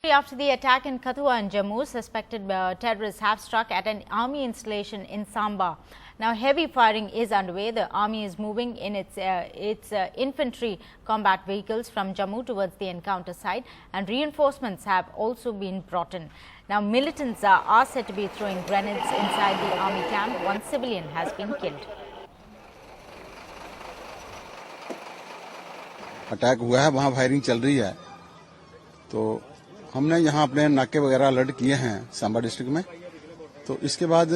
After the attack in Kathua and Jammu, suspected terrorists have struck at an army installation in Samba. Now, heavy firing is underway. The army is moving in its infantry combat vehicles from Jammu towards the encounter site, and reinforcements have also been brought in. Now, militants are said to be throwing grenades inside the army camp. One civilian has been killed. Attack हुआ है, वहाँ firing चल रही है, तो हमने यहाँ अपने नाके वगैरह अलर्ट किए हैं सांबा डिस्ट्रिक्ट में। तो इसके बाद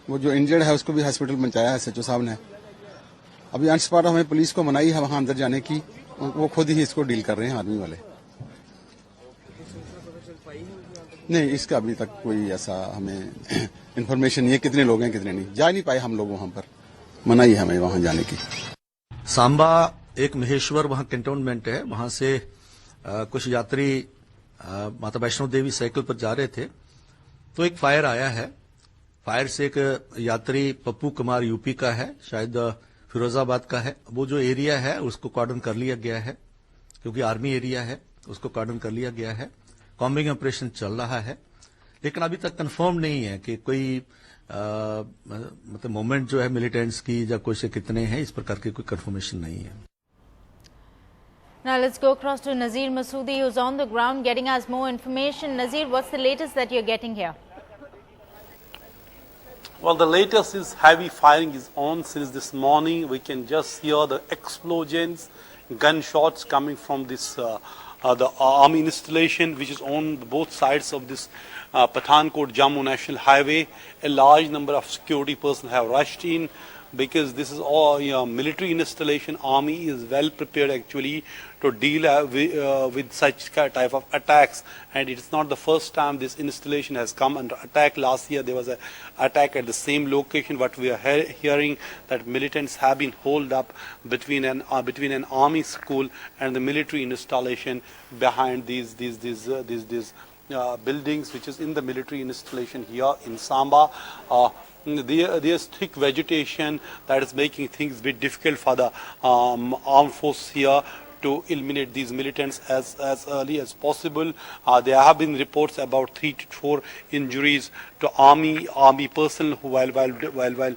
वो जो इंजर्ड है उसको भी हॉस्पिटल पहुंचाया है एसएचओ साहब ने। अभी ऑन स्पॉट हमें पुलिस को मनाही है वहाँ अंदर जाने की, वो खुद ही इसको डील कर रहे हैं आर्मी वाले। नहीं, इसका अभी तक कोई ऐसा हमें इन्फॉर्मेशन नहीं है, कितने लोग हैं कितने नहीं। जा नहीं पाए हम लोग वहाँ पर, मनाही है हमें वहाँ जाने की। सांबा एक महेश्वर वहां कैंटोनमेंट है, वहां से कुछ यात्री माता वैष्णो देवी साइकिल पर जा रहे थे, तो एक फायर आया है। फायर से एक यात्री पप्पू कुमार यूपी का है, शायद फिरोजाबाद का है। वो जो एरिया है उसको कॉर्डन कर लिया गया है, क्योंकि आर्मी एरिया है, उसको कॉर्डन कर लिया गया है। कॉम्बिंग ऑपरेशन चल रहा है, लेकिन अभी तक कंफर्म नहीं है कि कोई मतलब मूवमेंट जो है मिलिटेंट्स की या कोई से कितने हैं, इस प्रकार की कोई कंफर्मेशन नहीं है। Now let's go across to Nazir Masoodi, who's on the ground getting us more information. Nazir, what's the latest that you're getting here? Well, the latest is heavy firing is on since this morning. We can just hear the explosions, gunshots coming from this the army installation, which is on both sides of this Pathankot Jammu National Highway. A large number of security personnel have rushed in, because this is all military installation. Army is well prepared actually to deal with such type of attacks, and it is not the first time this installation has come under attack. Last year there was an attack at the same location. What we are hearing that militants have been holed up between an army school and the military installation behind these buildings, which is in the military installation here in Samba. There's thick vegetation that is making things a bit difficult for the armed forces here to eliminate these militants as early as possible. There have been reports about 3 to 4 injuries to army personnel who while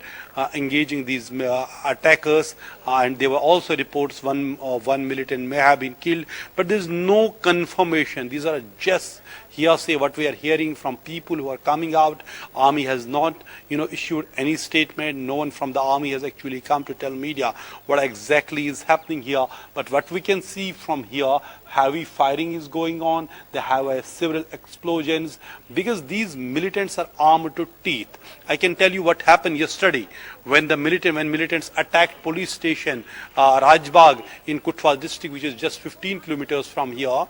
engaging these attackers, and there were also reports one militant may have been killed, but there is no confirmation. These are just hearsay what we are hearing from people who are coming out. Army has not issued any statement. No one from the army has actually come to tell media what exactly is happening here, but what we can see from here, heavy firing is going on. They have several explosions, because these militants are armed to teeth. I can tell you what happened yesterday when militants attacked police station Rajbagh in Kutwa district, which is just 15 kilometers from here.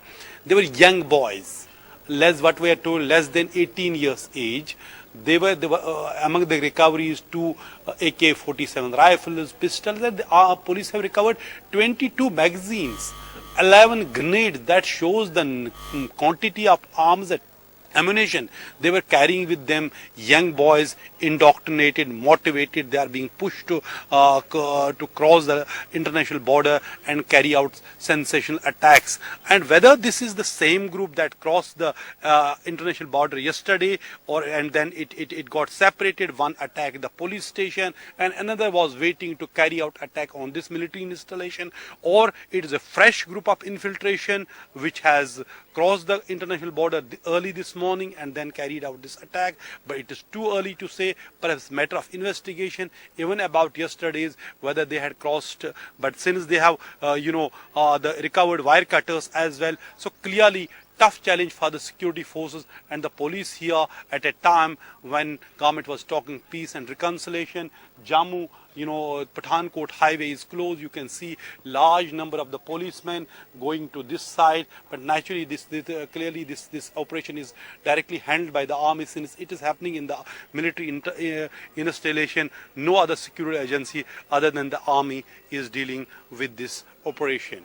They were young boys, less than 18 years age. They were among the recoveries 2 AK-47 rifles, pistols. The police have recovered 22 magazines, 11 grenades. That shows the quantity of arms and ammunition they were carrying with them. Young boys, indoctrinated, motivated, they are being pushed to cross the international border and carry out sensational attacks. And whether this is the same group that crossed the international border yesterday, and then it got separated, one attacked the police station and another was waiting to carry out attack on this military installation, or it is a fresh group of infiltration which has crossed the international border early this morning and then carried out this attack. But it is too early to say. Perhaps matter of investigation even about yesterday's, whether they had crossed. But since they have the recovered wire cutters as well, so clearly tough challenge for the security forces and the police here at a time when government was talking peace and reconciliation. Jammu, Pathankot highway is closed. You can see large number of the policemen going to this side, but naturally clearly this operation is directly handled by the army. Since it is happening in the military installation, no other security agency other than the army is dealing with this operation.